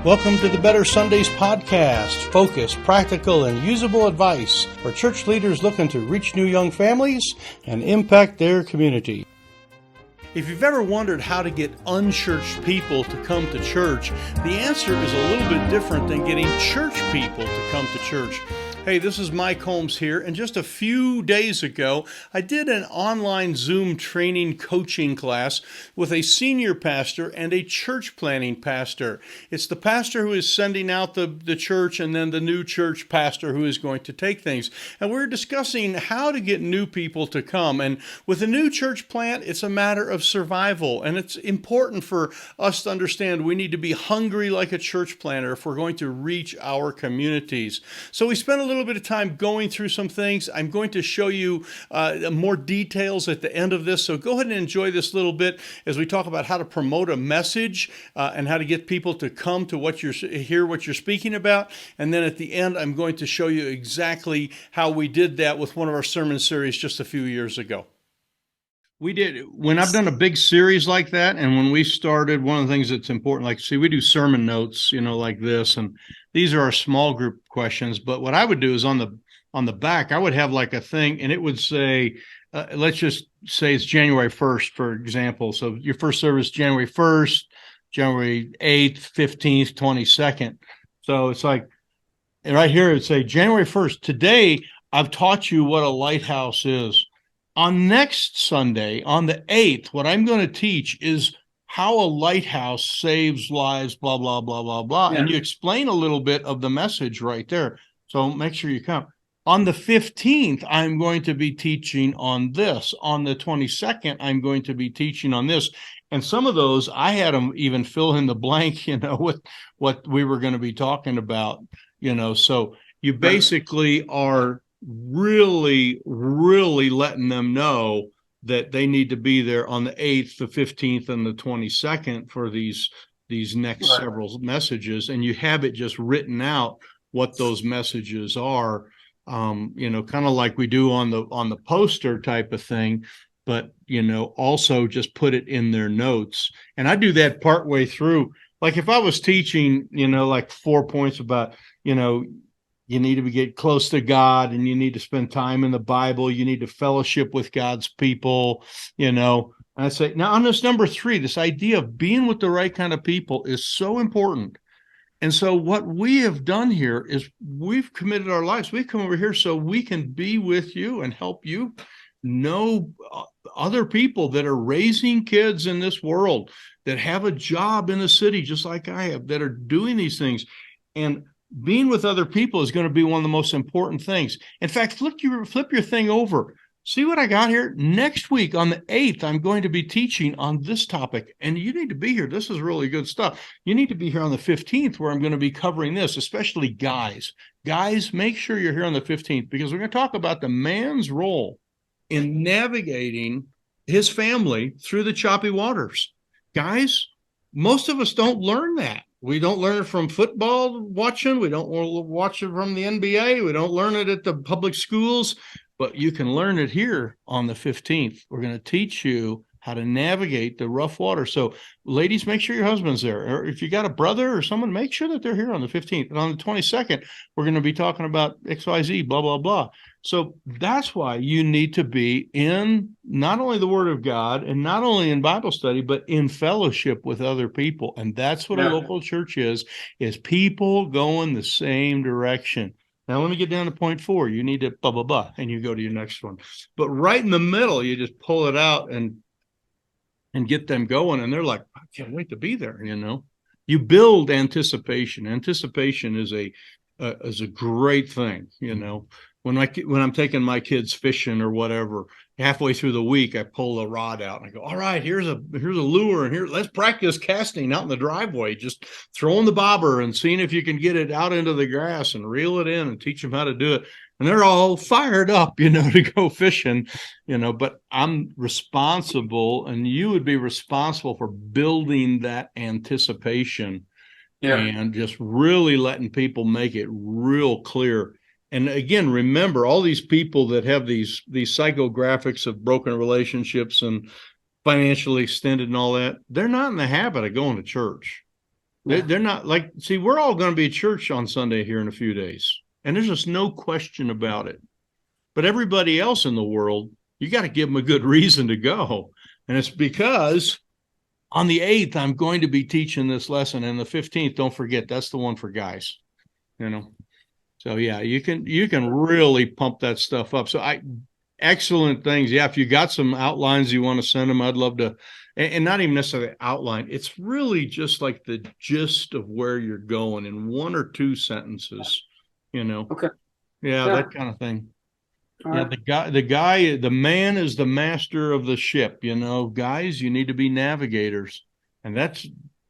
Welcome to the Better Sundays podcast, focused, practical, and usable advice for church leaders looking to reach new young families and impact their community. If you've ever wondered how to get unchurched people to come to church, the answer is a little bit different than getting church people to come to church. Hey, this is Mike Holmes here, and just a few days ago, I did an online Zoom training coaching class with a senior pastor and a church planning pastor. It's the pastor who is sending out the church and then the new church pastor who is going to take things. And we're discussing how to get new people to come. And with a new church plant, it's a matter of survival. And it's important for us to understand we need to be hungry like a church planter if we're going to reach our communities. So we spent a little bit of time going through some things. I'm going to show you more details at the end of this. So go ahead and enjoy this little bit as we talk about how to promote a message and how to get people to come to hear what you're speaking about. And then at the end, I'm going to show you exactly how we did that with one of our sermon series just a few years ago. We did, when I've done a big series like that, and when we started, one of the things that's important, we do sermon notes, like this, and these are our small group questions, but what I would do is on the back, I would have like a thing, and it would say, let's just say it's January 1st, for example. So your first service, January 1st, January 8th, 15th, 22nd. So it's like, right here, it would say, January 1st, today, I've taught you what a lighthouse is. On next Sunday, on the 8th, what I'm going to teach is how a lighthouse saves lives, blah, blah, blah, blah, blah. Yeah. And you explain a little bit of the message right there. So make sure you come. On the 15th, I'm going to be teaching on this. On the 22nd, I'm going to be teaching on this. And some of those, I had them even fill in the blank, with what we were going to be talking about, So you basically are really letting them know that they need to be there on the 8th, the 15th, and the 22nd for these next several messages. And you have it just written out what those messages are, kind of like we do on the poster type of thing, but, also just put it in their notes. And I do that partway through. Like if I was teaching, like 4 points about, you need to get close to God, and you need to spend time in the Bible. You need to fellowship with God's people, And I say, now on this number 3, this idea of being with the right kind of people is so important. And so what we have done here is we've committed our lives. We've come over here so we can be with you and help you know other people that are raising kids in this world, that have a job in the city, just like I have, that are doing these things. And being with other people is going to be one of the most important things. In fact, flip your thing over. See what I got here? Next week on the 8th, I'm going to be teaching on this topic, and you need to be here. This is really good stuff. You need to be here on the 15th, where I'm going to be covering this, especially guys. Guys, make sure you're here on the 15th, because we're going to talk about the man's role in navigating his family through the choppy waters. Guys, most of us don't learn that. We don't learn it from football watching. We don't watch it from the NBA. We don't learn it at the public schools, but you can learn it here on the 15th. We're going to teach you how to navigate the rough water. So ladies, make sure your husband's there. Or if you got a brother or someone, make sure that they're here on the 15th. And on the 22nd, we're going to be talking about XYZ, blah, blah, blah. So that's why you need to be in not only the Word of God and not only in Bible study, but in fellowship with other people. And that's what a local church is people going the same direction. Now, let me get down to point 4. You need to blah, blah, blah, and you go to your next one. But right in the middle, you just pull it out and get them going. And they're like, I can't wait to be there, You build anticipation. Anticipation is a great thing, When I'm taking my kids fishing or whatever, halfway through the week, I pull the rod out and I go, all right, here's a lure, and let's practice casting out in the driveway, just throwing the bobber and seeing if you can get it out into the grass and reel it in and teach them how to do it. And they're all fired up, to go fishing, but I'm responsible, and you would be responsible for building that anticipation and just really letting people make it real clear. And again, remember, all these people that have these psychographics of broken relationships and financially extended and all that, they're not in the habit of going to church. They're not like, see, we're all going to be at church on Sunday here in a few days, and there's just no question about it. But everybody else in the world, you got to give them a good reason to go. And it's because on the 8th, I'm going to be teaching this lesson, and the 15th, don't forget, that's the one for guys, So yeah, you can really pump that stuff up. So excellent things. Yeah, if you got some outlines you want to send them, I'd love to. And not even necessarily outline. It's really just like the gist of where you're going in 1 or 2 sentences, Okay. Yeah, that kind of thing. All Yeah, right. the man is the master of the ship, Guys, you need to be navigators. And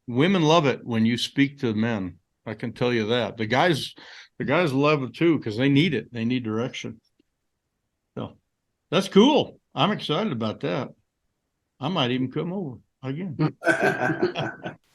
women love it when you speak to men. I can tell you that. The guys love it too, because they need it. They need direction. So that's cool. I'm excited about that. I might even come over again.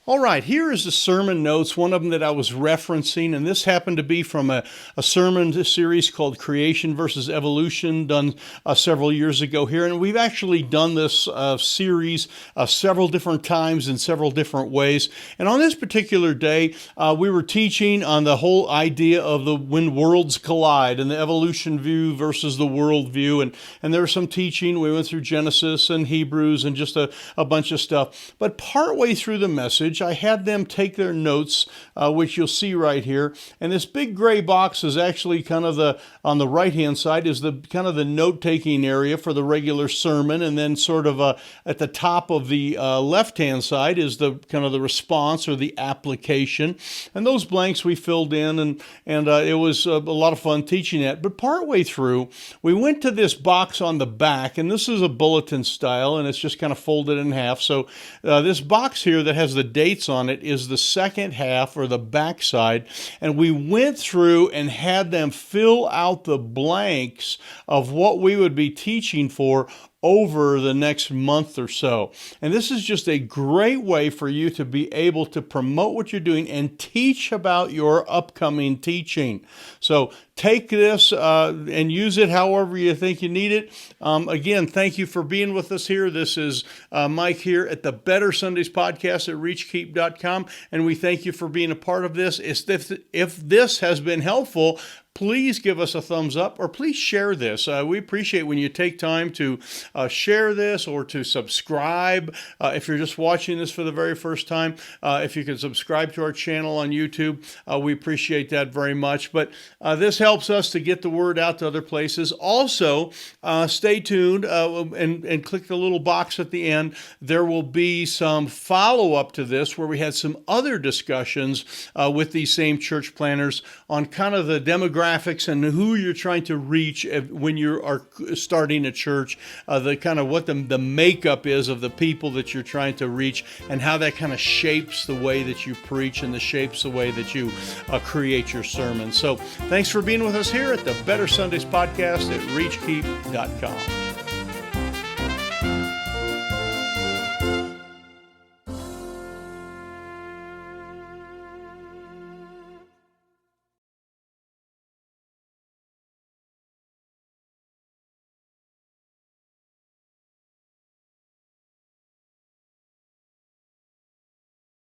All right, here is the sermon notes, one of them that I was referencing, and this happened to be from a sermon series called Creation versus Evolution, done several years ago here. And we've actually done this series several different times in several different ways. And on this particular day, we were teaching on the whole idea of when worlds collide and the evolution view versus the world view. And there was some teaching. We went through Genesis and Hebrews and just a bunch of stuff. But partway through the message, I had them take their notes, which you'll see right here. And this big gray box is actually kind of on the right-hand side is the kind of the note-taking area for the regular sermon. And then sort of at the top of the left-hand side is the kind of the response or the application. And those blanks we filled in, and it was a lot of fun teaching it. But partway through, we went to this box on the back, and this is a bulletin style, and it's just kind of folded in half. So this box here that has the dates on it is the second half or the back side, and we went through and had them fill out the blanks of what we would be teaching for over the next month or so. And this is just a great way for you to be able to promote what you're doing and teach about your upcoming teaching. So take this and use it however you think you need it. Again, thank you for being with us here. This is Mike here at the Better Sundays podcast at reachkeep.com, and we thank you for being a part of this. If this has been helpful, please give us a thumbs up, or please share this. We appreciate when you take time to share this or to subscribe. If you're just watching this for the very first time, if you can subscribe to our channel on YouTube, we appreciate that very much. But this helps us to get the word out to other places. Also, stay tuned and click the little box at the end. There will be some follow-up to this where we had some other discussions with these same church planners on kind of the demographics and who you're trying to reach when you are starting a church, the kind of what the makeup is of the people that you're trying to reach, and how that kind of shapes the way that you preach and shapes the way that you create your sermon. So thanks for being with us here at the Better Sundays podcast at reachkeep.com.